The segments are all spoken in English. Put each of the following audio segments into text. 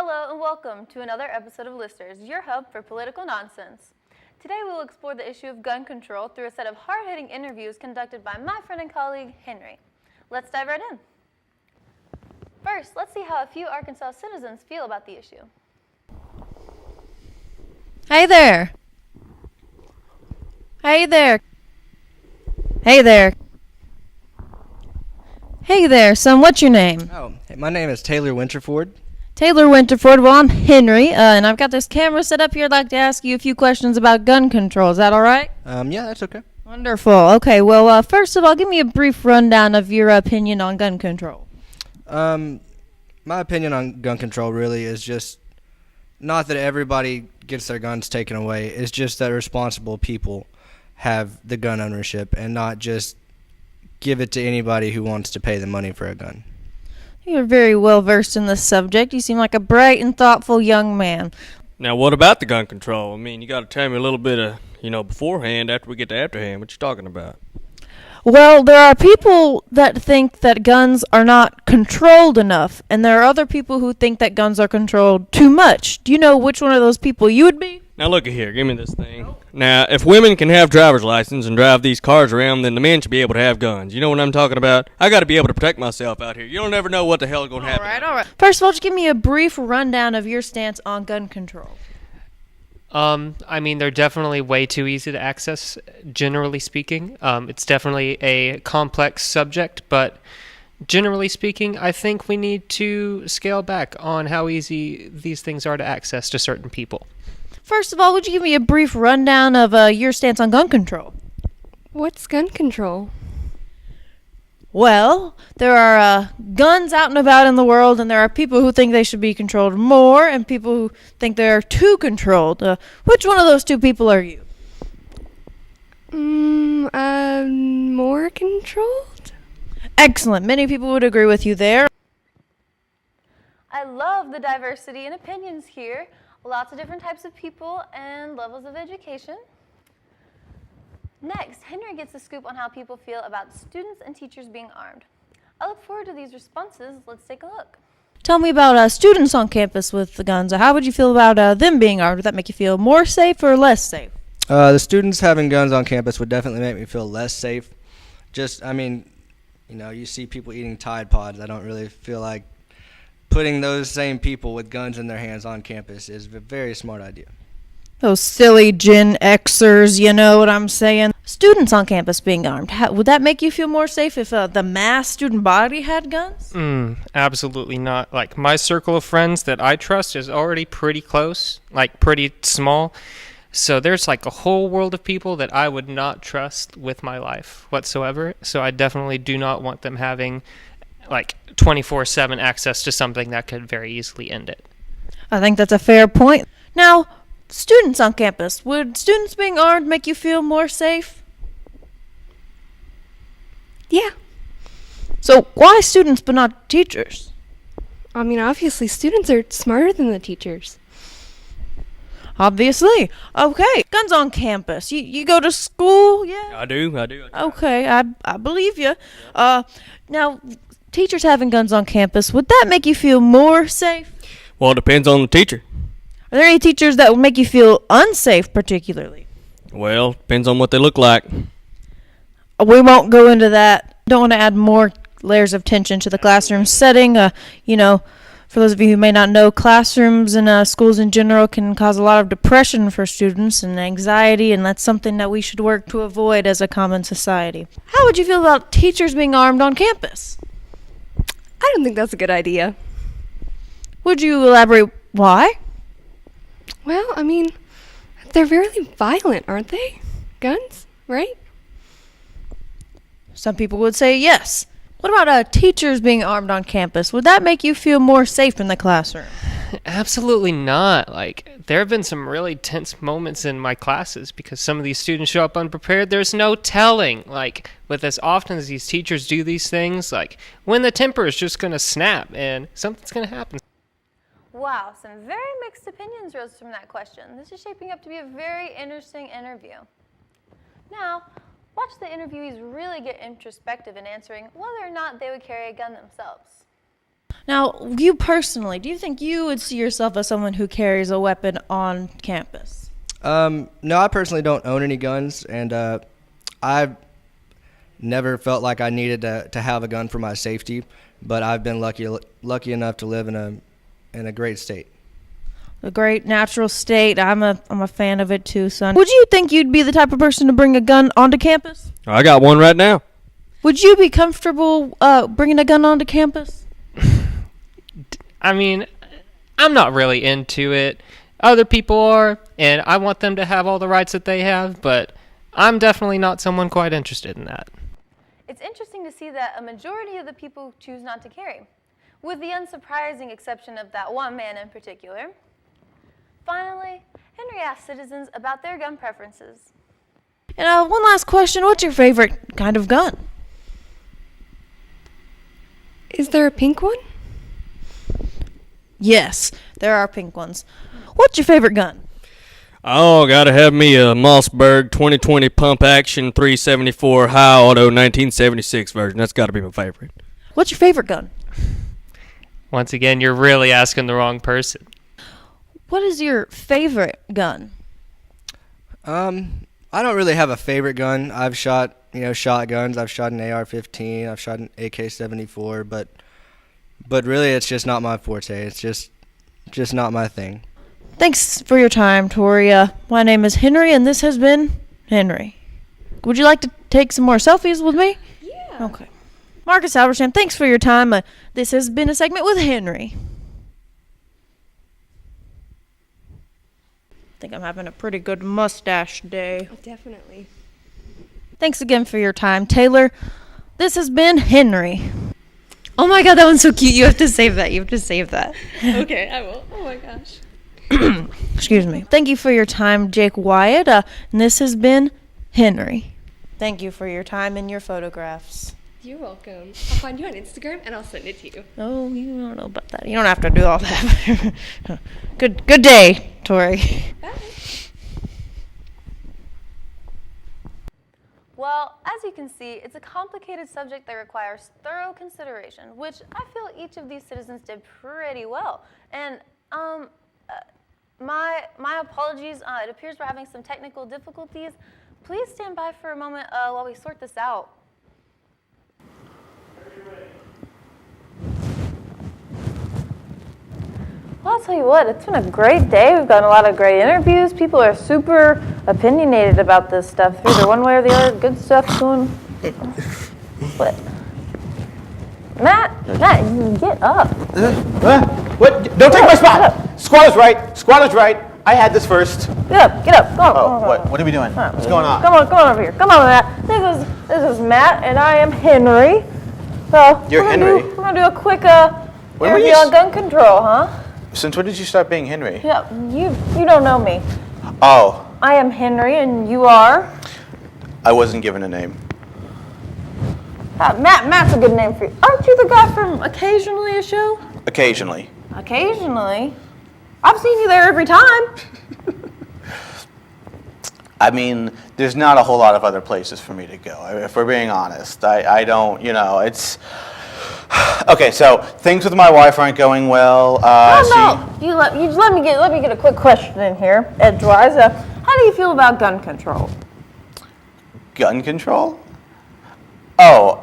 Hello and welcome to another episode of Listers, your hub for political nonsense. Today we will explore the issue of gun control through a set of hard-hitting interviews conducted by my friend and colleague, Henry. Let's dive right in. First, let's see how a few Arkansas citizens feel about the issue. Hey there. Hey there. Hey there. Hey there, son, what's your name? Oh, hey, my name is Taylor Winterford. Taylor Winterford. Well, I'm Henry, and I've got this camera set up here. I'd like to ask you a few questions about gun control. Is that all right? Yeah, that's okay. Wonderful. Okay, well, first of all, give me a brief rundown of your opinion on gun control. My opinion on gun control really is just not that everybody gets their guns taken away. It's just that responsible people have the gun ownership and not just give it to anybody who wants to pay the money for a gun. You're very well versed in this subject. You seem like a bright and thoughtful young man. Now, what about the gun control? I mean, you got to tell me a little bit of, beforehand after we get to afterhand. What you talking about? Well, there are people that think that guns are not controlled enough, and there are other people who think that guns are controlled too much. Do you know which one of those people you would be? Now, look at here. Give me this thing. Now, if women can have driver's license and drive these cars around, then the men should be able to have guns. You know what I'm talking about? I got to be able to protect myself out here. You don't never know what the hell is going to happen. All right. First of all, just give me a brief rundown of your stance on gun control. They're definitely way too easy to access, generally speaking. It's definitely a complex subject, but generally speaking, I think we need to scale back on how easy these things are to access to certain people. First of all, would you give me a brief rundown of your stance on gun control? What's gun control? Well, there are guns out and about in the world, and there are people who think they should be controlled more, and people who think they're too controlled. Which one of those two people are you? More controlled? Excellent. Many people would agree with you there. I love the diversity in opinions here. Lots of different types of people and levels of education. Next, Henry gets the scoop on how people feel about students and teachers being armed. I look forward to these responses. Let's take a look. Tell me about students on campus with the guns. How would you feel about them being armed? Would that make you feel more safe or less safe? The students having guns on campus would definitely make me feel less safe. You see people eating Tide Pods. I don't really feel like putting those same people with guns in their hands on campus is a very smart idea. Those silly Gen Xers, you know what I'm saying? Students on campus being armed. Would that make you feel more safe if the mass student body had guns? Absolutely not. Like, my circle of friends that I trust is already pretty close, like pretty small. So there's like a whole world of people that I would not trust with my life whatsoever. So I definitely do not want them having like 24/7 access to something that could very easily end it. I think that's a fair point. Now, students on campus, would students being armed make you feel more safe? Yeah. So why students but not teachers? Obviously students are smarter than the teachers. Obviously. Okay. Guns on campus. You go to school, yeah? I do. Okay, I believe you. Now, teachers having guns on campus, would that make you feel more safe? Well, it depends on the teacher. Are there any teachers that would make you feel unsafe particularly? Well, depends on what they look like. We won't go into that. Don't want to add more layers of tension to the classroom setting. For those of you who may not know, classrooms and schools in general can cause a lot of depression for students and anxiety, and that's something that we should work to avoid as a common society. How would you feel about teachers being armed on campus? I don't think that's a good idea. Would you elaborate why? Well, they're very violent, aren't they? Guns, right? Some people would say yes. What about teachers being armed on campus? Would that make you feel more safe in the classroom? Absolutely not. Like, there have been some really tense moments in my classes because some of these students show up unprepared. There's no telling. Like, with as often as these teachers do these things, like, when the temper is just going to snap and something's going to happen. Wow, some very mixed opinions rose from that question. This is shaping up to be a very interesting interview. Now, watch the interviewees really get introspective in answering whether or not they would carry a gun themselves. Now, you personally, do you think you would see yourself as someone who carries a weapon on campus? No, I personally don't own any guns, and I've never felt like I needed to have a gun for my safety, but I've been lucky enough to live in a great state. A great natural state. I'm a fan of it too, son. Would you think you'd be the type of person to bring a gun onto campus? I got one right now. Would you be comfortable bringing a gun onto campus? I mean, I'm not really into it. Other people are, and I want them to have all the rights that they have, but I'm definitely not someone quite interested in that. It's interesting to see that a majority of the people choose not to carry, with the unsurprising exception of that one man in particular. Finally, Henry asked citizens about their gun preferences. And one last question. What's your favorite kind of gun? Is there a pink one? Yes, there are pink ones. What's your favorite gun? Oh, gotta have me a Mossberg 2020 pump action 374 high auto 1976 version. That's gotta be my favorite. What's your favorite gun? Once again, you're really asking the wrong person. What is your favorite gun? I don't really have a favorite gun. I've shot, shotguns. I've shot an AR-15. I've shot an AK-74, but really it's just not my forte. It's just not my thing. Thanks for your time, Tori. My name is Henry, and this has been Henry. Would you like to take some more selfies with me? Yeah. Okay. Marcus Halberstam, thanks for your time. This has been a segment with Henry. I think I'm having a pretty good mustache day. Oh, definitely. Thanks again for your time, Taylor. This has been Henry. Oh my god, that one's so cute. You have to save that. Okay, I will. Oh my gosh. Excuse me. Thank you for your time, Jake Wyatt. And this has been Henry. Thank you for your time and your photographs. You're welcome. I'll find you on Instagram and I'll send it to you. Oh, you don't know about that. You don't have to do all that. Good day, Tori. Bye. Well, as you can see, it's a complicated subject that requires thorough consideration, which I feel each of these citizens did pretty well. And my apologies. It appears we're having some technical difficulties. Please stand by for a moment while we sort this out. Well, I'll tell you what, it's been a great day. We've gotten a lot of great interviews. People are super opinionated about this stuff, either one way or the other. Good stuff going. What? Matt, you get up. What? Don't take my spot! Squad is right. I had this first. Get up. Go on. Oh, what are we doing? What's going on? Come on over here. Come on, Matt. This is Matt, and I am Henry. So You're Henry? We're gonna do a quick When were interview you on gun control, huh? Since when did you start being Henry? Yeah, you don't know me. Oh, I am Henry, and you are? I wasn't given a name. Matt's a good name for you. Aren't you the guy from Occasionally a Show? Occasionally. Occasionally? I've seen you there every time. I mean, there's not a whole lot of other places for me to go. If we're being honest, I don't, it's... Okay, so things with my wife aren't going well. No. You let me get a quick question in here, edgewise. How do you feel about gun control? Gun control? Oh,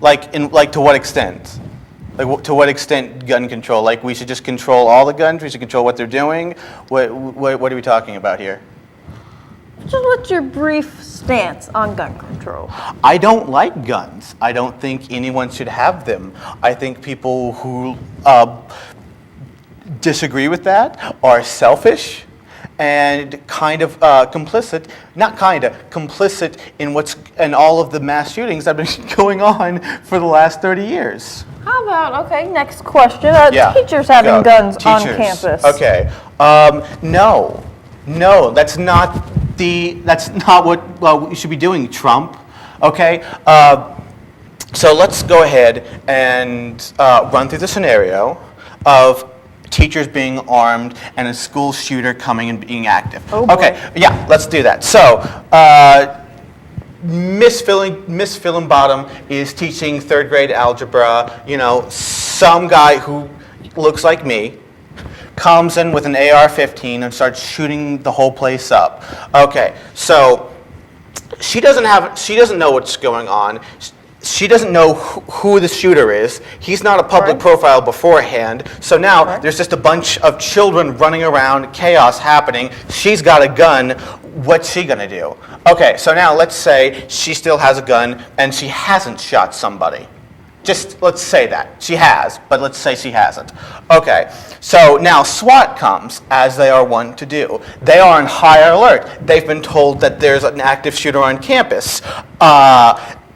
like to what extent? Like to what extent gun control? Like we should just control all the guns? We should control what they're doing? What are we talking about here? Just what's your brief stance on gun control? I don't like guns. I don't think anyone should have them. I think people who disagree with that are selfish and kind of complicit in all of the mass shootings that have been going on for the last 30 years. How about, okay, next question. Teachers having Go. guns on Teachers. campus. Okay. No, that's not what we should be doing, Trump. Okay? So let's go ahead and run through the scenario of teachers being armed and a school shooter coming and being active. Oh, boy. Okay, yeah, let's do that. So Miss Fillenbottom is teaching third grade algebra. You know, some guy who looks like me comes in with an AR-15 and starts shooting the whole place up. Okay, so she doesn't know what's going on. She doesn't know who the shooter is. He's not a public profile beforehand. So now there's just a bunch of children running around, chaos happening. She's got a gun. What's she gonna do? Okay, so now let's say she still has a gun and she hasn't shot somebody. Just let's say that. She has, but let's say she hasn't. Okay, so now SWAT comes, as they are wont to do. They are on high alert. They've been told that there's an active shooter on campus.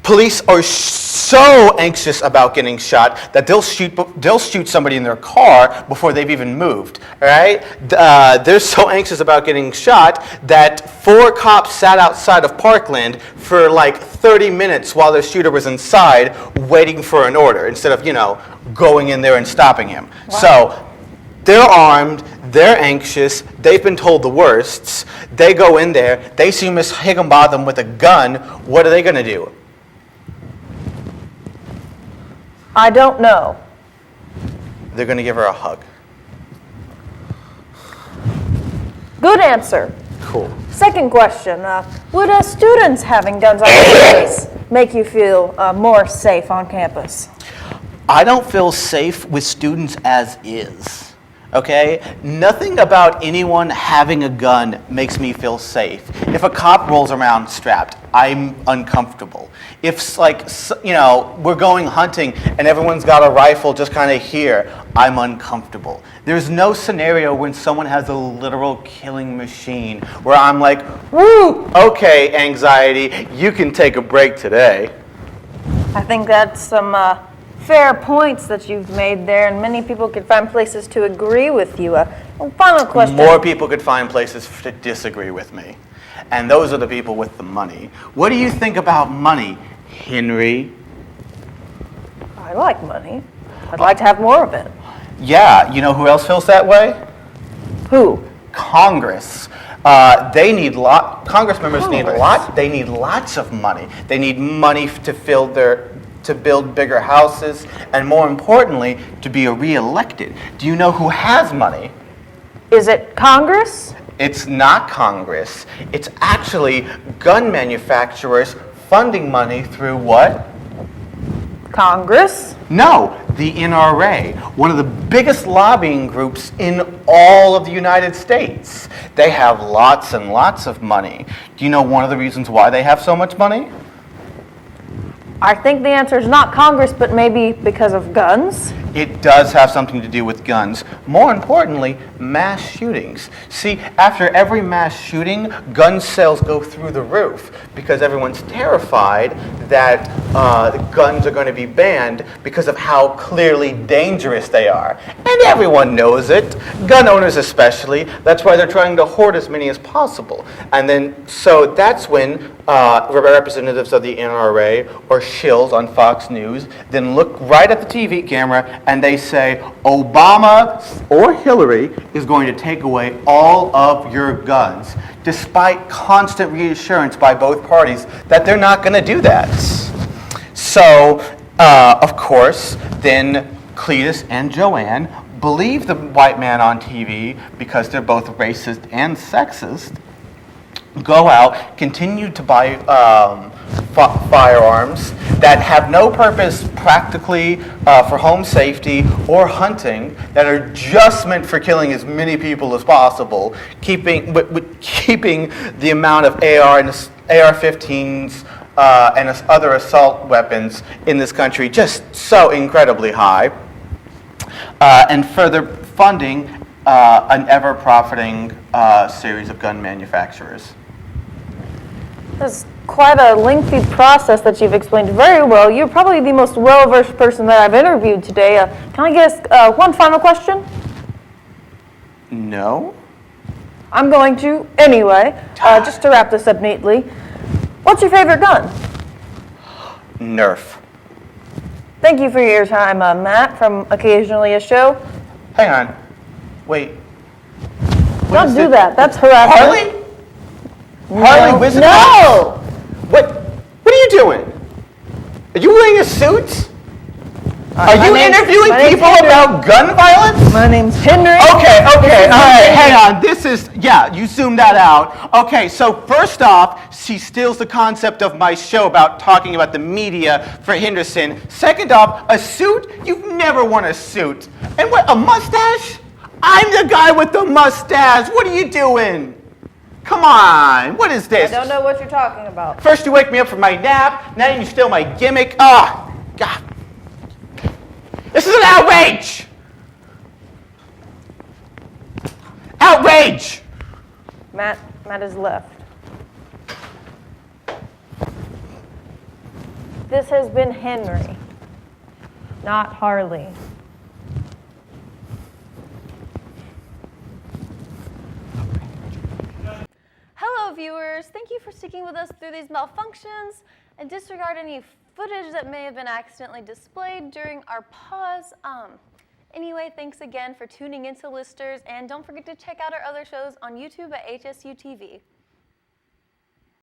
Police are so anxious about getting shot that they'll shoot somebody in their car before they've even moved. All right? They're so anxious about getting shot that 4 cops sat outside of Parkland for like 30 minutes while the shooter was inside waiting for an order instead of, going in there and stopping him. Wow. So they're armed, they're anxious, they've been told the worsts. They go in there, they see Miss Higginbotham with a gun. What are they going to do? I don't know. They're going to give her a hug. Good answer. Cool. Second question. Would students having guns on campus make you feel more safe on campus? I don't feel safe with students as is. Okay? Nothing about anyone having a gun makes me feel safe. If a cop rolls around strapped, I'm uncomfortable. If, we're going hunting and everyone's got a rifle just kind of here, I'm uncomfortable. There's no scenario when someone has a literal killing machine where I'm like, woo, okay, anxiety, you can take a break today. I think that's some fair points that you've made there, and many people could find places to agree with you. Final question. More people could find places to disagree with me. And those are the people with the money. What do you think about money, Henry? I like money. I'd like to have more of it. Yeah, you know who else feels that way? Who? Congress. Congress members need they need lots of money. They need money to build bigger houses, and more importantly, to be re-elected. Do you know who has money? Is it Congress? It's not Congress. It's actually gun manufacturers funding money through what? Congress? No, the NRA, one of the biggest lobbying groups in all of the United States. They have lots and lots of money. Do you know one of the reasons why they have so much money? I think the answer is not Congress, but maybe because of guns. It does have something to do with guns. More importantly, mass shootings. See, after every mass shooting, gun sales go through the roof because everyone's terrified that guns are going to be banned because of how clearly dangerous they are. And everyone knows it, gun owners especially. That's why they're trying to hoard as many as possible. And then, so that's when representatives of the NRA or shills on Fox News then look right at the TV camera and they say, Obama or Hillary is going to take away all of your guns, despite constant reassurance by both parties that they're not going to do that. So, of course, then Cletus and Joanne believe the white man on TV because they're both racist and sexist, go out, continue to buy firearms that have no purpose practically for home safety or hunting, that are just meant for killing as many people as possible, keeping the amount of AR-15s and other assault weapons in this country just so incredibly high, and further funding an ever-profiting series of gun manufacturers. That's quite a lengthy process that you've explained very well. You're probably the most well-versed person that I've interviewed today. Can I ask one final question? No. I'm going to anyway, just to wrap this up neatly. What's your favorite gun? Nerf. Thank you for your time, Matt, from Occasionally a Show. Hang on. Wait. Don't do that. That's harassment. Harley? Harley Wizard? No! What? doing? Are you wearing a suit? Are you interviewing my name's people Henry. about gun violence? My name's Henry. Okay, all right, hang on. This is, yeah, you zoomed that out. Okay, so first off, she steals the concept of my show about talking about the media for Henderson. Second off, a suit? You've never worn a suit. And what, a mustache? I'm the guy with the mustache. What are you doing? Come on, what is this? I don't know what you're talking about. First you wake me up from my nap, now you steal my gimmick. Ah, God. This is an outrage! Outrage! Matt has left. This has been Henry, not Harley. Hello, viewers. Thank you for sticking with us through these malfunctions and disregard any footage that may have been accidentally displayed during our pause. Anyway, thanks again for tuning into Listers, and don't forget to check out our other shows on YouTube at HSU TV.